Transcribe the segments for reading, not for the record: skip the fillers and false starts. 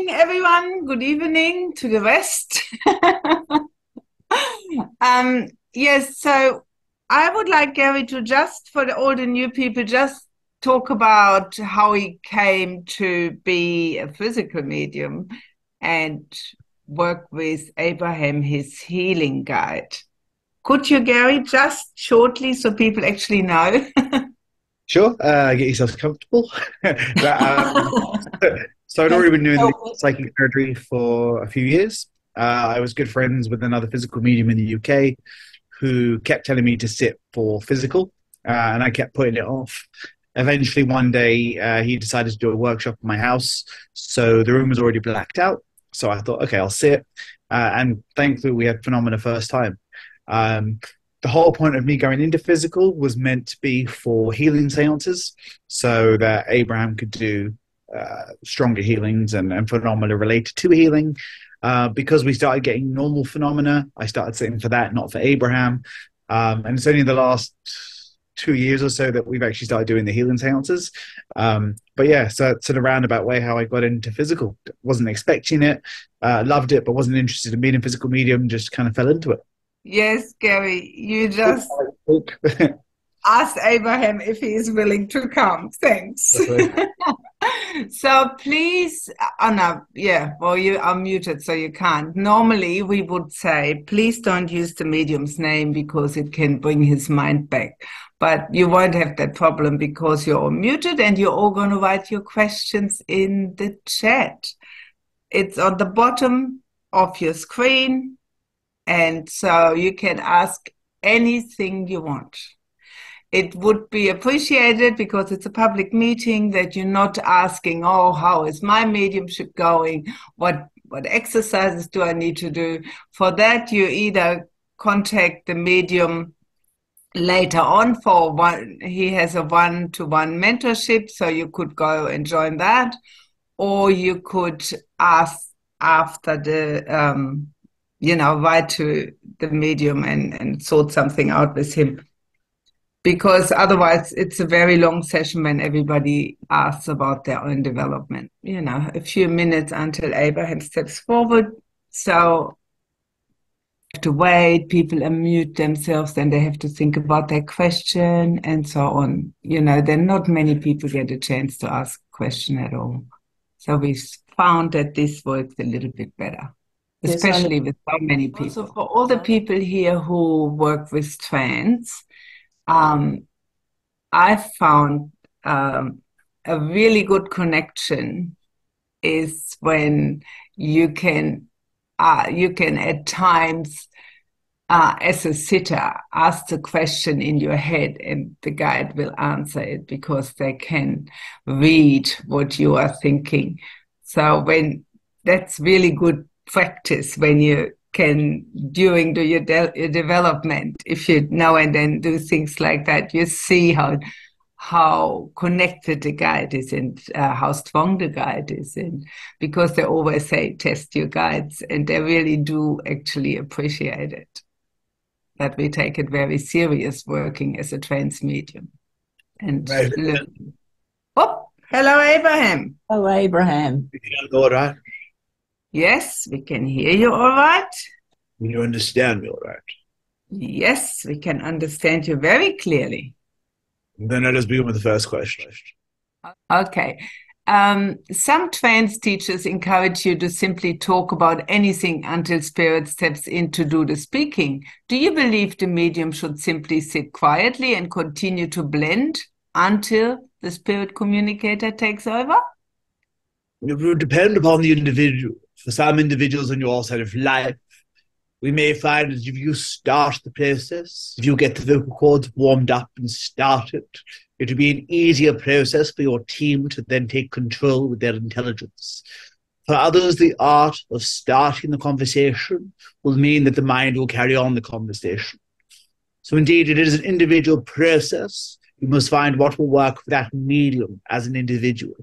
Everyone, good evening to the West. Yes, so I would like Gary to just, for the old and new people, just talk about how he came to be a physical medium and work with Abraham, his healing guide. Could you, Gary, just shortly so people actually know? Sure, get yourself comfortable. So I'd already been doing the psychic surgery for a few years. I was good friends with another physical medium in the UK who kept telling me to sit for physical, and I kept putting it off. Eventually, one day, he decided to do a workshop in my house, so the room was already blacked out. So I thought, okay, I'll sit, and thankfully, we had phenomena first time. Um, the whole point of me going into physical was meant to be for healing seances so that Abraham could do stronger healings and phenomena related to healing. Because we started getting normal phenomena, I started sitting for that, not for Abraham. And it's only in the last 2 years or so that we've actually started doing the healing seances. But yeah, so it's in a roundabout way how I got into physical. Wasn't expecting it, loved it, but wasn't interested in being a physical medium, just kind of fell into it. Yes, Gary, you just ask Abraham if he is willing to come. Thanks. So please, Anna, yeah, well, you are muted, so you can't. Normally, we would say, please don't use the medium's name because it can bring his mind back. But you won't have that problem because you're all muted and you're all going to write your questions in the chat. It's on the bottom of your screen. And so you can ask anything you want. It would be appreciated because it's a public meeting that you're not asking, oh, how is my mediumship going? What exercises do I need to do? For that, you either contact the medium later on for one. He has a one-to-one mentorship, so you could go and join that, or you could ask after write to the medium and sort something out with him because otherwise it's a very long session when everybody asks about their own development. A few minutes until Abraham steps forward. So have to wait, people unmute themselves, then they have to think about their question and so on. Then not many people get a chance to ask a question at all. So we found that this works a little bit better, especially with so many people. Also, for all the people here who work with trance, I found a really good connection is when you can at times as a sitter ask the question in your head and the guide will answer it because they can read what you are thinking. So when that's really good practice when you can during your development, if you now and then do things like that, you see how connected the guide is and how strong the guide is. And because they always say, test your guides, and they really do actually appreciate it, that we take it very serious working as a trance medium. And Right. oh, hello, Abraham. Oh, Abraham. All right. Yes, we can hear you all right. You understand me all right. Yes, we can understand you very clearly. Then let us begin with the first question. Okay. Some trance teachers encourage you to simply talk about anything until spirit steps in to do the speaking. Do you believe the medium should simply sit quietly and continue to blend until the spirit communicator takes over? It will depend upon the individual. For some individuals in your side of life, we may find that if you start the process, if you get the vocal cords warmed up and started, it will be an easier process for your team to then take control with their intelligence. For others, the art of starting the conversation will mean that the mind will carry on the conversation. So indeed, it is an individual process. You must find what will work for that medium as an individual.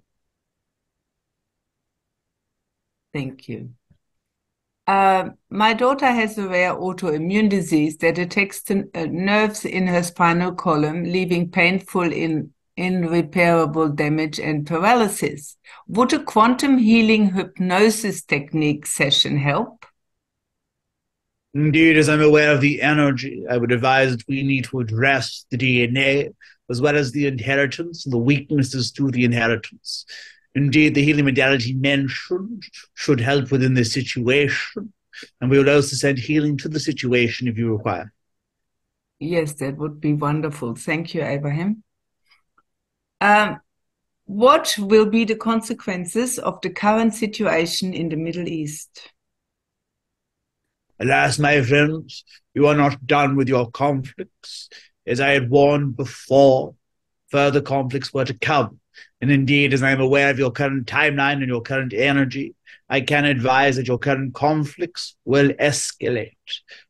Thank you. My daughter has a rare autoimmune disease that attacks the nerves in her spinal column, leaving painful irreparable damage and paralysis. Would a quantum healing hypnosis technique session help? Indeed, as I'm aware of the energy, I would advise that we need to address the DNA as well as the inheritance and the weaknesses to the inheritance. Indeed, the healing modality mentioned should help within this situation, and we will also send healing to the situation if you require. Yes, that would be wonderful. Thank you, Abraham. What will be the consequences of the current situation in the Middle East? Alas, my friends, you are not done with your conflicts. As I had warned before, further conflicts were to come. And indeed, as I am aware of your current timeline and your current energy, I can advise that your current conflicts will escalate.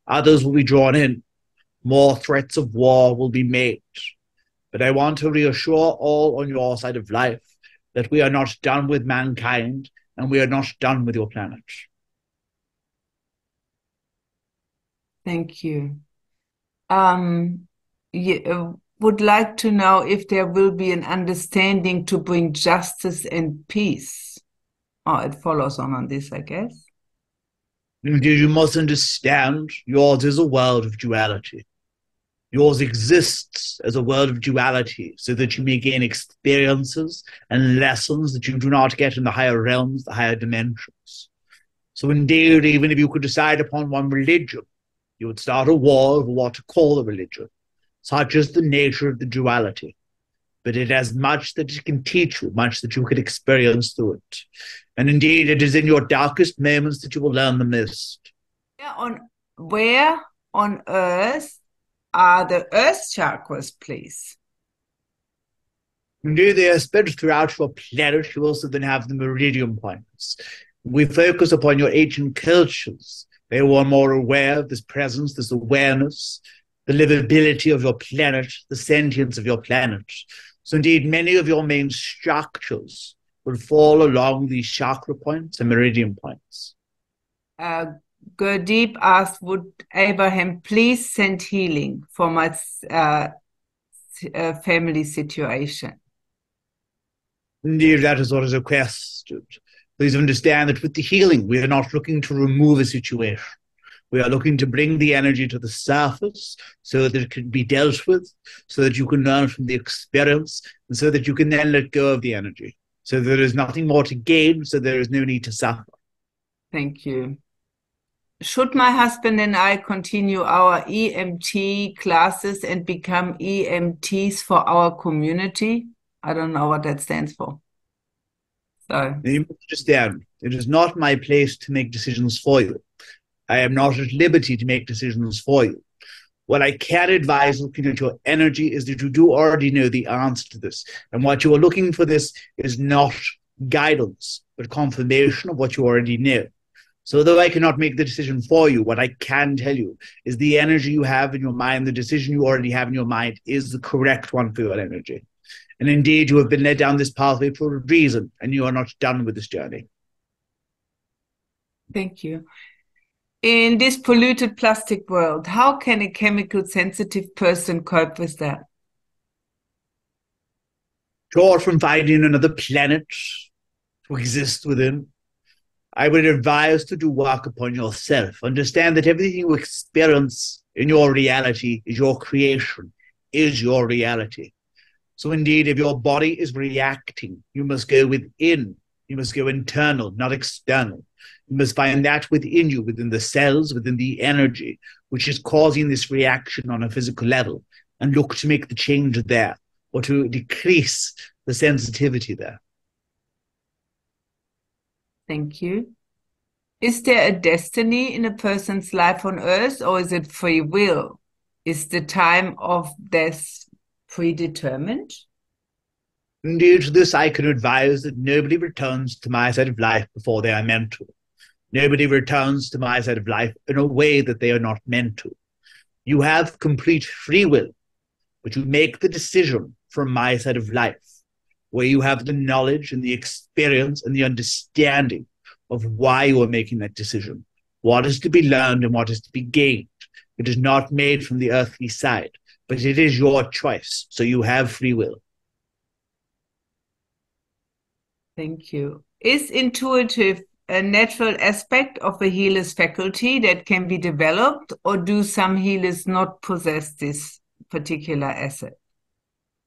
Others will be drawn in. More threats of war will be made. But I want to reassure all on your side of life that we are not done with mankind and we are not done with your planet. Thank you. Would like to know if there will be an understanding to bring justice and peace. Oh, it follows on this, I guess. Indeed, you must understand, yours is a world of duality. Yours exists as a world of duality so that you may gain experiences and lessons that you do not get in the higher realms, the higher dimensions. So indeed, even if you could decide upon one religion, you would start a war over what to call the religion. Such is the nature of the duality. But it has much that it can teach you, much that you can experience through it. And indeed, it is in your darkest moments that you will learn the most. Where on earth are the earth chakras, please? Indeed, they are spread throughout your planet. You also then have the meridian points. We focus upon your ancient cultures. They were more aware of this presence, this awareness, the livability of your planet, the sentience of your planet. So indeed, many of your main structures will fall along these chakra points and meridian points. Gurdeep asked, would Abraham please send healing for my family situation? Indeed, that is what is requested. Please understand that with the healing, we are not looking to remove a situation. We are looking to bring the energy to the surface so that it can be dealt with, so that you can learn from the experience, and so that you can then let go of the energy. So there is nothing more to gain, so there is no need to suffer. Thank you. Should my husband and I continue our EMT classes and become EMTs for our community? I don't know what that stands for. So you understand, it is not my place to make decisions for you. I am not at liberty to make decisions for you. What I can advise looking at your energy is that you do already know the answer to this. And what you are looking for this is not guidance, but confirmation of what you already know. So though I cannot make the decision for you, what I can tell you is the energy you have in your mind, the decision you already have in your mind is the correct one for your energy. And indeed, you have been led down this pathway for a reason, and you are not done with this journey. Thank you. In this polluted plastic world, how can a chemical sensitive person cope with that? Short from finding another planet to exist within, I would advise to do work upon yourself. Understand that everything you experience in your reality is your creation, is your reality. So indeed, if your body is reacting, you must go within. You must go internal, not external. You must find that within you, within the cells, within the energy, which is causing this reaction on a physical level, and look to make the change there or to decrease the sensitivity there. Thank you. Is there a destiny in a person's life on earth, or is it free will? Is the time of death predetermined? Indeed, to this I can advise that nobody returns to my side of life before they are meant to. Nobody returns to my side of life in a way that they are not meant to. You have complete free will, but you make the decision from my side of life, where you have the knowledge and the experience and the understanding of why you are making that decision, what is to be learned and what is to be gained. It is not made from the earthly side, but it is your choice, so you have free will. Thank you. Is intuitive a natural aspect of a healer's faculty that can be developed, or do some healers not possess this particular asset?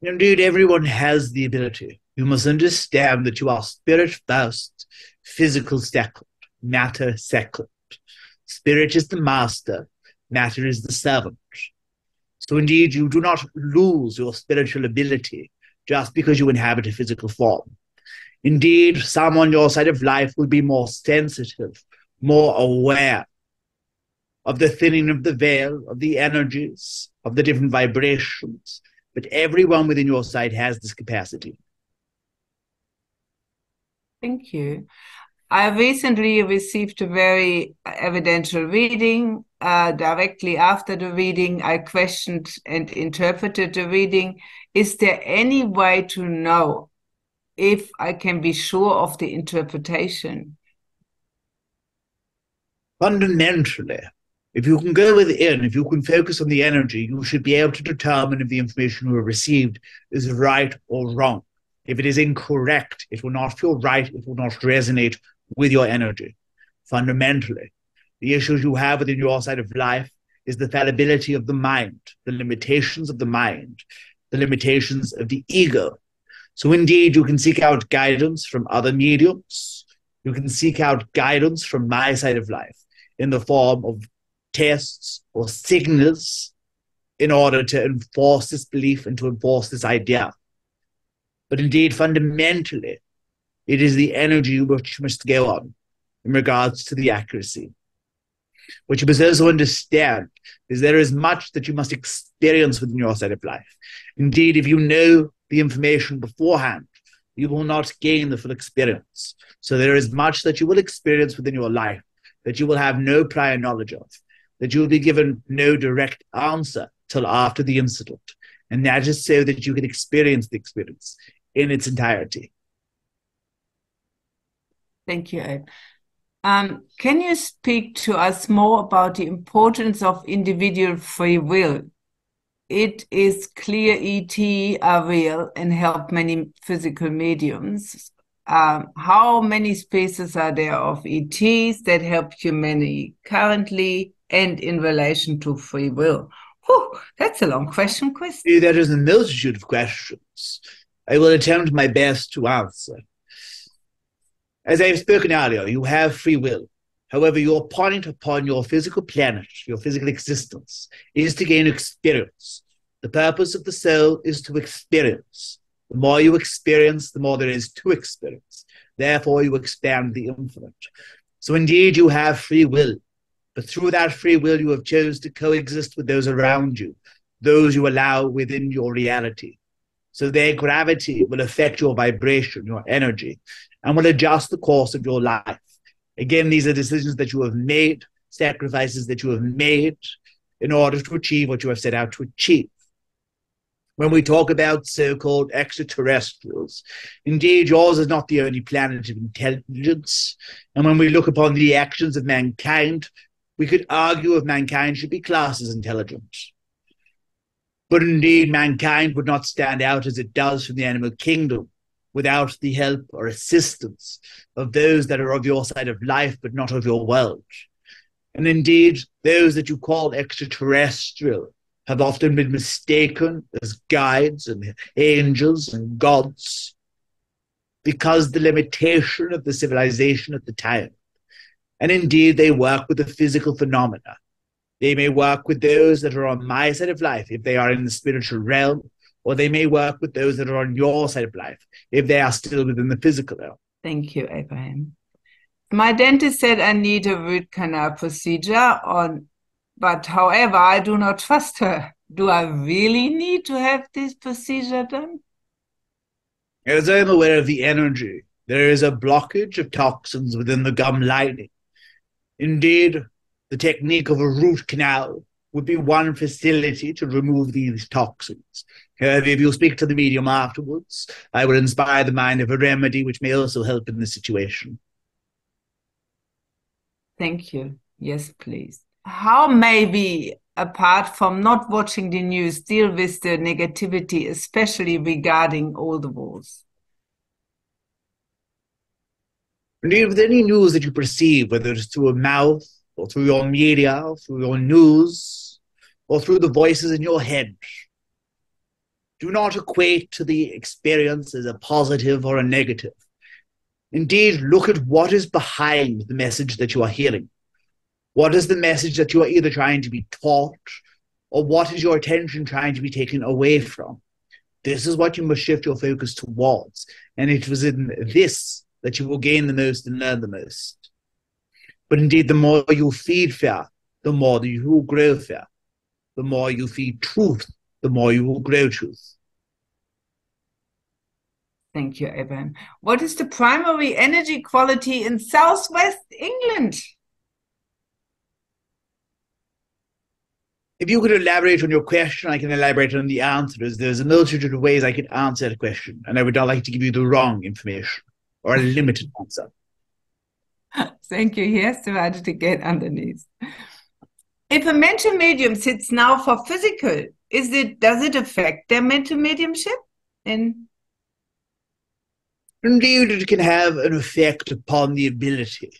Indeed, everyone has the ability. You must understand that you are spirit first, physical second, matter second. Spirit is the master, matter is the servant. So indeed, you do not lose your spiritual ability just because you inhabit a physical form. Indeed, some on your side of life will be more sensitive, more aware of the thinning of the veil, of the energies, of the different vibrations. But everyone within your side has this capacity. Thank you. I recently received a very evidential reading. Directly after the reading, I questioned and interpreted the reading. Is there any way to know if I can be sure of the interpretation? Fundamentally, if you can go within, if you can focus on the energy, you should be able to determine if the information you have received is right or wrong. If it is incorrect, it will not feel right, it will not resonate with your energy. Fundamentally, the issues you have within your side of life is the fallibility of the mind, the limitations of the mind, the limitations of the ego. So indeed, you can seek out guidance from other mediums. You can seek out guidance from my side of life in the form of tests or signals in order to enforce this belief and to enforce this idea. But indeed, fundamentally, it is the energy which must go on in regards to the accuracy. What you must also understand is there is much that you must experience within your side of life. Indeed, if you know the information beforehand, you will not gain the full experience. So there is much that you will experience within your life that you will have no prior knowledge of, that you will be given no direct answer till after the incident. And that is so that you can experience the experience in its entirety. Thank you, Abe. Can you speak to us more about the importance of individual free will? It is clear ET are real and help many physical mediums. How many spaces are there of ETs that help humanity currently and in relation to free will? Whew, that's a long question, Chris. There is a multitude of questions. I will attempt my best to answer. As I have spoken earlier, you have free will. However, your point upon your physical planet, your physical existence, is to gain experience. The purpose of the soul is to experience. The more you experience, the more there is to experience. Therefore, you expand the infinite. So indeed, you have free will. But through that free will, you have chosen to coexist with those around you, those you allow within your reality. So their gravity will affect your vibration, your energy, and will adjust the course of your life. Again, these are decisions that you have made, sacrifices that you have made in order to achieve what you have set out to achieve. When we talk about so-called extraterrestrials, indeed, yours is not the only planet of intelligence. And when we look upon the actions of mankind, we could argue if mankind should be classed as intelligent. But indeed, mankind would not stand out as it does from the animal kingdom without the help or assistance of those that are of your side of life, but not of your world. And indeed, those that you call extraterrestrial have often been mistaken as guides and angels and gods because the limitation of the civilization at the time. And indeed, they work with the physical phenomena. They may work with those that are on my side of life if they are in the spiritual realm, or they may work with those that are on your side of life if they are still within the physical realm. Thank you, Abraham. My dentist said I need a root canal procedure but however, I do not trust her. Do I really need to have this procedure done? As I am aware of the energy, there is a blockage of toxins within the gum lining. Indeed, the technique of a root canal would be one facility to remove these toxins. However, if you speak to the medium afterwards, I will inspire the mind of a remedy which may also help in this situation. Thank you. Yes, please. How may we, apart from not watching the news, deal with the negativity, especially regarding all the wars? Indeed, with any news that you perceive, whether it's through a mouth, or through your media, or through your news, or through the voices in your head, do not equate to the experience as a positive or a negative. Indeed, look at what is behind the message that you are hearing. What is the message that you are either trying to be taught, or what is your attention trying to be taken away from? This is what you must shift your focus towards. And it was in this that you will gain the most and learn the most. But indeed, the more you feed fear, the more you will grow fear. The more you feed truth, the more you will grow truth. Thank you, Abraham. What is the primary energy quality in Southwest England? If you could elaborate on your question, I can elaborate on the answers. There's a multitude of ways I could answer the question, and I would not like to give you the wrong information or a limited answer. Thank you. Yes, divided again underneath. If a mental medium sits now for physical, does it affect their mental mediumship? Indeed, it can have an effect upon the ability.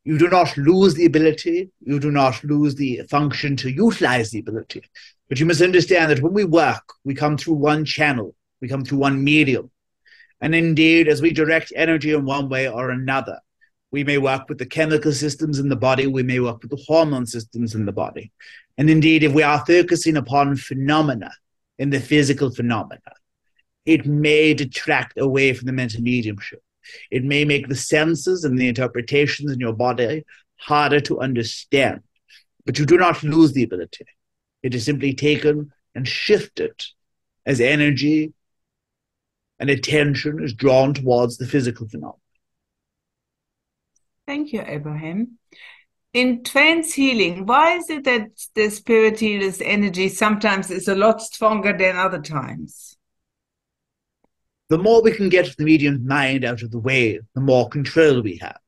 You do not lose the ability. You do not lose the function to utilize the ability. But you must understand that when we work, we come through one channel. We come through one medium. And indeed, as we direct energy in one way or another, we may work with the chemical systems in the body. We may work with the hormone systems in the body. And indeed, if we are focusing upon phenomena in the physical phenomena, it may detract away from the mental mediumship. It may make the senses and the interpretations in your body harder to understand. But you do not lose the ability. It is simply taken and shifted as energy and attention is drawn towards the physical phenomenon. Thank you, Abraham. In trance healing, why is it that the spirit healer's energy sometimes is a lot stronger than other times? The more we can get the medium's mind out of the way, the more control we have.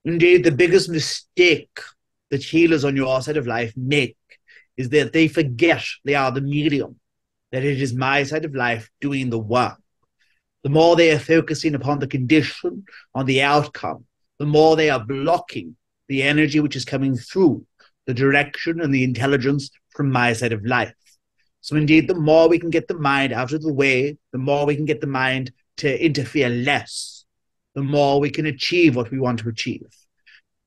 Indeed, the biggest mistake that healers on your side of life make is that they forget they are the medium, that it is my side of life doing the work. The more they are focusing upon the condition, on the outcome, the more they are blocking the energy which is coming through, the direction and the intelligence from my side of life. So indeed, the more we can get the mind out of the way, the more we can get the mind to interfere less, the more we can achieve what we want to achieve,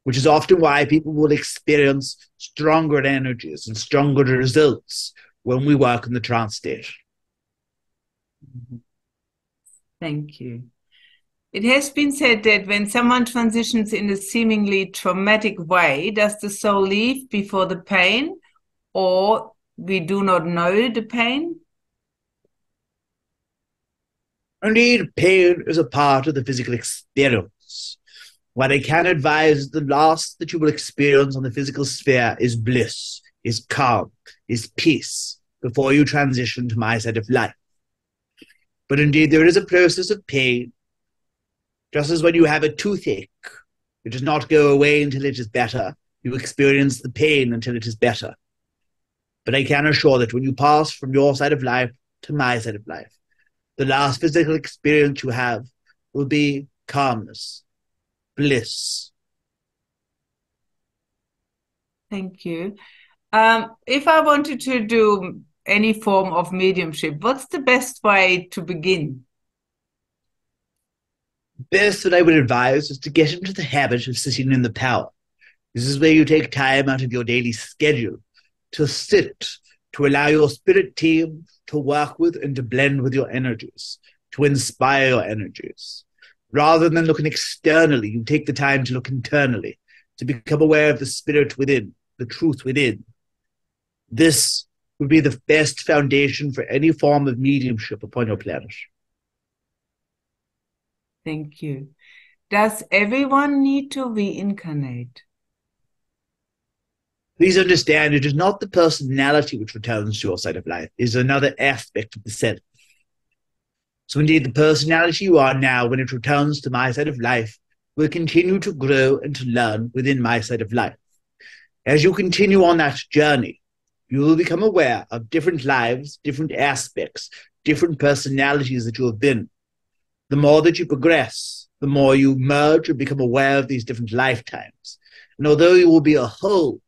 which is often why people will experience stronger energies and stronger results when we work in the trance state. Thank you. It has been said that when someone transitions in a seemingly traumatic way, does the soul leave before the pain, or we do not know the pain? Indeed, pain is a part of the physical experience. What I can advise, the last that you will experience on the physical sphere is bliss, is calm, is peace, before you transition to my side of life. But indeed, there is a process of pain, just as when you have a toothache, it does not go away until it is better. You experience the pain until it is better. But I can assure that when you pass from your side of life to my side of life, the last physical experience you have will be calmness, bliss. Thank you. If I wanted to do any form of mediumship, what's the best way to begin? Best that I would advise is to get into the habit of sitting in the power. This is where you take time out of your daily schedule to sit, to allow your spirit team to work with and to blend with your energies, to inspire your energies. Rather than looking externally, you take the time to look internally, to become aware of the spirit within, the truth within. This would be the best foundation for any form of mediumship upon your planet. Thank you. Does everyone need to reincarnate? Please understand, it is not the personality which returns to your side of life. It is another aspect of the self. So indeed, the personality you are now, when it returns to my side of life, will continue to grow and to learn within my side of life. As you continue on that journey, you will become aware of different lives, different aspects, different personalities that you have been. The more that you progress, the more you merge and become aware of these different lifetimes. And although you will be a whole,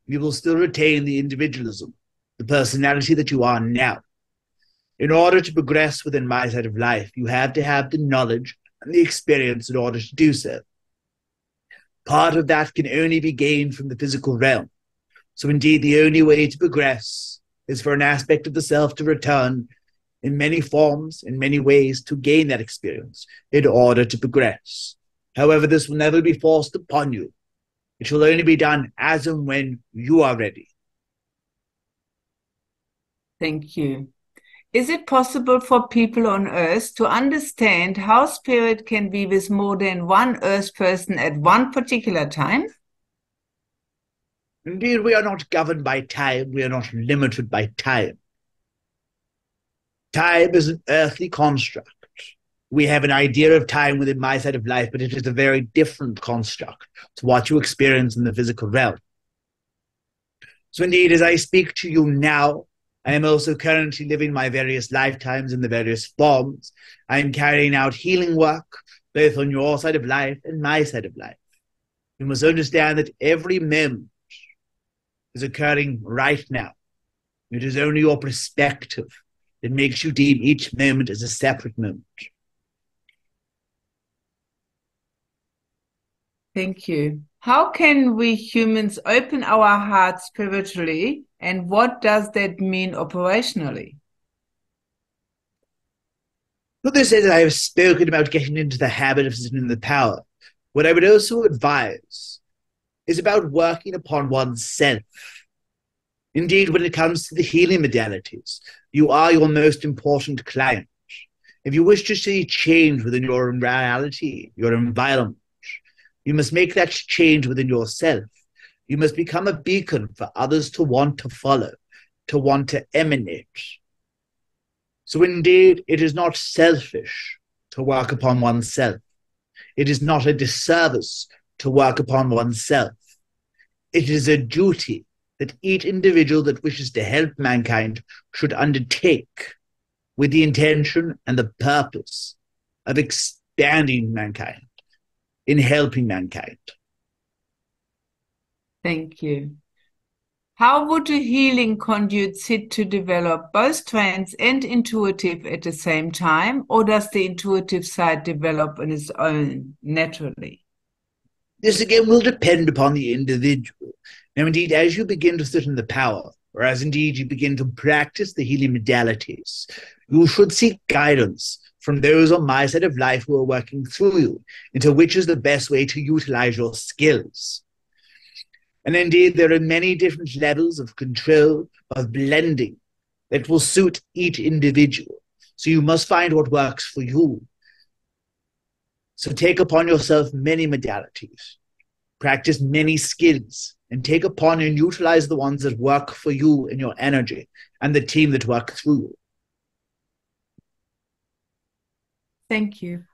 you will still retain the individualism, the personality that you are now. In order to progress within my side of life, you have to have the knowledge and the experience in order to do so. Part of that can only be gained from the physical realm. So indeed, the only way to progress is for an aspect of the self to return in many forms, in many ways, to gain that experience in order to progress. However, this will never be forced upon you. It shall only be done as and when you are ready. Thank you. Is it possible for people on Earth to understand how spirit can be with more than one Earth person at one particular time? Indeed, we are not governed by time. We are not limited by time. Time is an earthly construct. We have an idea of time within my side of life, but it is a very different construct to what you experience in the physical realm. So indeed, as I speak to you now, I am also currently living my various lifetimes in the various forms. I am carrying out healing work, both on your side of life and my side of life. You must understand that every moment is occurring right now. It is only your perspective that makes you deem each moment as a separate moment. Thank you. How can we humans open our hearts spiritually, and what does that mean operationally? So this is, I have spoken about getting into the habit of sitting in the power. What I would also advise is about working upon oneself. Indeed, when it comes to the healing modalities, you are your most important client. If you wish to see change within your reality, your environment, you must make that change within yourself. You must become a beacon for others to want to follow, to want to emanate. So indeed, it is not selfish to work upon oneself. It is not a disservice to work upon oneself. It is a duty that each individual that wishes to help mankind should undertake with the intention and the purpose of expanding mankind, in helping mankind. Thank you. How would a healing conduit sit to develop both trance and intuitive at the same time, or does the intuitive side develop on its own naturally? This again will depend upon the individual. Now, indeed, as you begin to sit in the power, or as indeed you begin to practice the healing modalities, you should seek guidance from those on my side of life who are working through you into which is the best way to utilize your skills. And indeed, there are many different levels of control, of blending that will suit each individual. So you must find what works for you. So take upon yourself many modalities, practice many skills, and take upon and utilize the ones that work for you and your energy and the team that work through you. Thank you.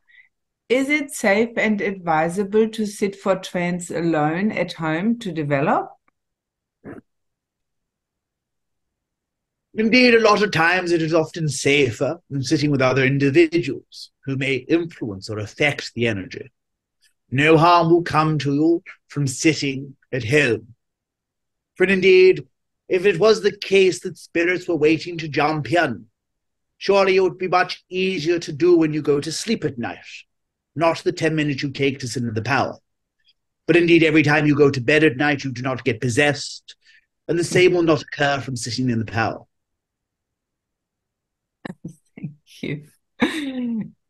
Is it safe and advisable to sit for trance alone at home to develop? Indeed, a lot of times it is often safer than sitting with other individuals who may influence or affect the energy. No harm will come to you from sitting at home. For indeed, if it was the case that spirits were waiting to jump in, surely it would be much easier to do when you go to sleep at night, not the 10 minutes you take to sit in the power. But indeed, every time you go to bed at night, you do not get possessed, and the same will not occur from sitting in the power. Thank you.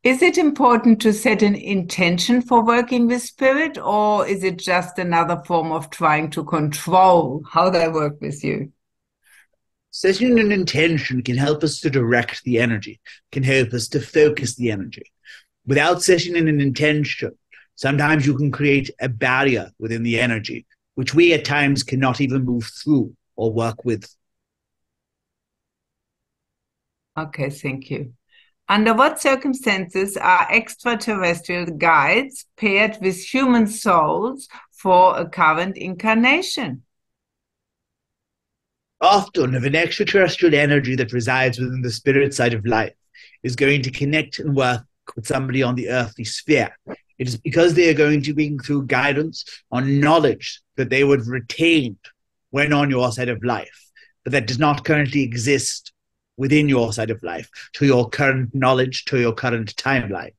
Is it important to set an intention for working with spirit, or is it just another form of trying to control how they work with you? Setting an intention can help us to direct the energy, can help us to focus the energy. Without setting an intention, sometimes you can create a barrier within the energy, which we at times cannot even move through or work with. Okay, thank you. Under what circumstances are extraterrestrial guides paired with human souls for a current incarnation? Often, if an extraterrestrial energy that resides within the spirit side of life is going to connect and work with somebody on the earthly sphere, it is because they are going to bring through guidance on knowledge that they would retain when on your side of life, but that does not currently exist within your side of life, to your current knowledge, to your current timeline.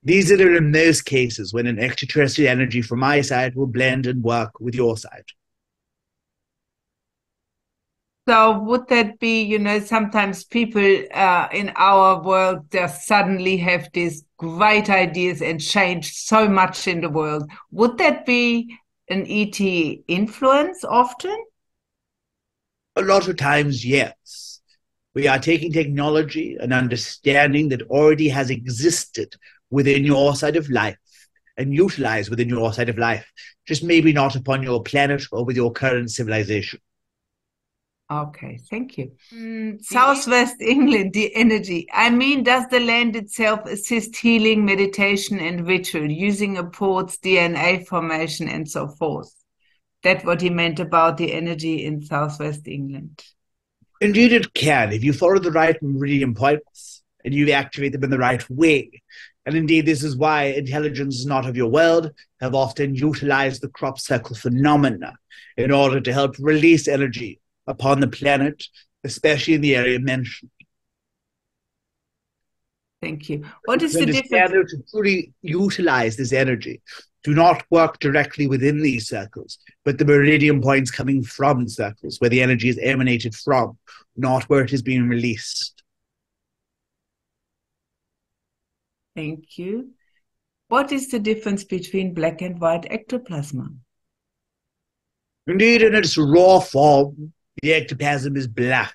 These are in those cases when an extraterrestrial energy from my side will blend and work with your side. So would that be, you know, sometimes people in our world just suddenly have these great ideas and change so much in the world. Would that be an ET influence often? A lot of times, yes. We are taking technology and understanding that already has existed within your side of life and utilized within your side of life, just maybe not upon your planet or with your current civilization. Okay, thank you. Southwest England, the energy. I mean, does the land itself assist healing, meditation, and ritual using a port's DNA formation and so forth? That's what he meant about the energy in Southwest England. Indeed, it can if you follow the right meridian points and you activate them in the right way. And indeed, this is why intelligence not of your world have often utilized the crop circle phenomena in order to help release energy upon the planet, especially in the area mentioned. Thank you. What is the difference? To truly utilize this energy, do not work directly within these circles, but the meridian points coming from the circles, where the energy is emanated from, not where it is being released. Thank you. What is the difference between black and white ectoplasm? Indeed, in its raw form, the ectoplasm is black.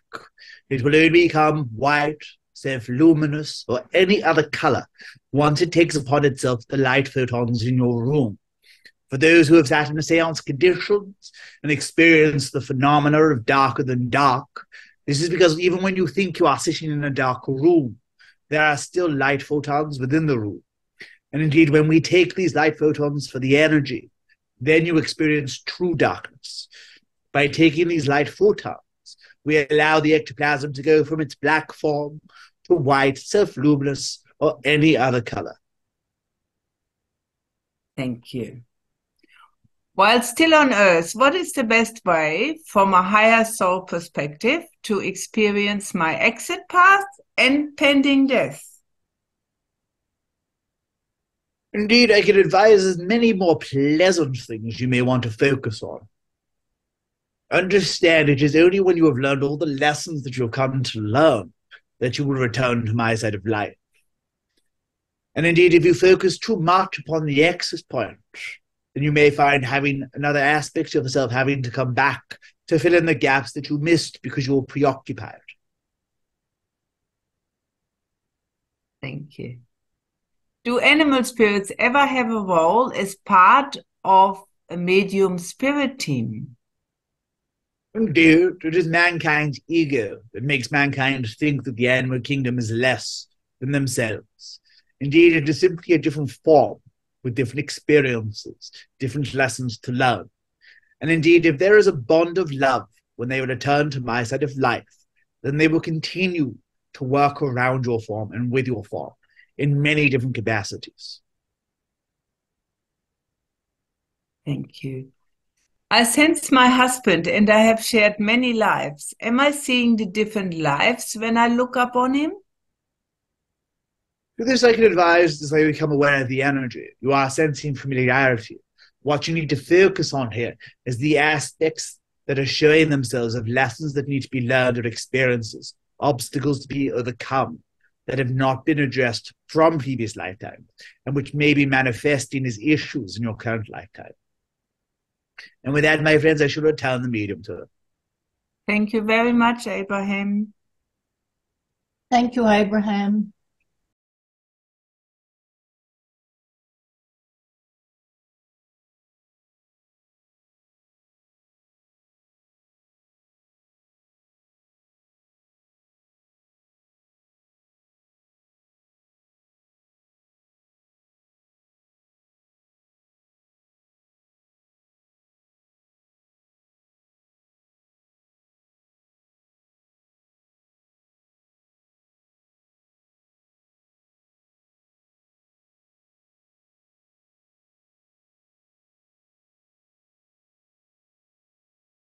It will only become white, self-luminous, or any other color once it takes upon itself the light photons in your room. For those who have sat in a seance conditions and experienced the phenomena of darker than dark, this is because even when you think you are sitting in a dark room, there are still light photons within the room. And indeed, when we take these light photons for the energy, then you experience true darkness. By taking these light photons, we allow the ectoplasm to go from its black form to white, self-luminous, or any other color. Thank you. While still on Earth, what is the best way from a higher soul perspective to experience my exit path and pending death? Indeed, I can advise many more pleasant things you may want to focus on. Understand it is only when you have learned all the lessons that you have come to learn that you will return to my side of life. And indeed, if you focus too much upon the exit point, then you may find having another aspect of yourself having to come back to fill in the gaps that you missed because you were preoccupied. Thank you. Do animal spirits ever have a role as part of a medium spirit team? Indeed, it is mankind's ego that makes mankind think that the animal kingdom is less than themselves. Indeed, it is simply a different form with different experiences, different lessons to learn. And indeed, if there is a bond of love when they return to my side of life, then they will continue to work around your form and with your form in many different capacities. Thank you. I sense my husband and I have shared many lives. Am I seeing the different lives when I look upon him? To this I can advise as I become aware of the energy. You are sensing familiarity. What you need to focus on here is the aspects that are showing themselves of lessons that need to be learned or experiences, obstacles to be overcome that have not been addressed from previous lifetimes and which may be manifesting as issues in your current lifetime. And with that, my friends, I should return the medium to them. Thank you very much, Abraham. Thank you, Abraham.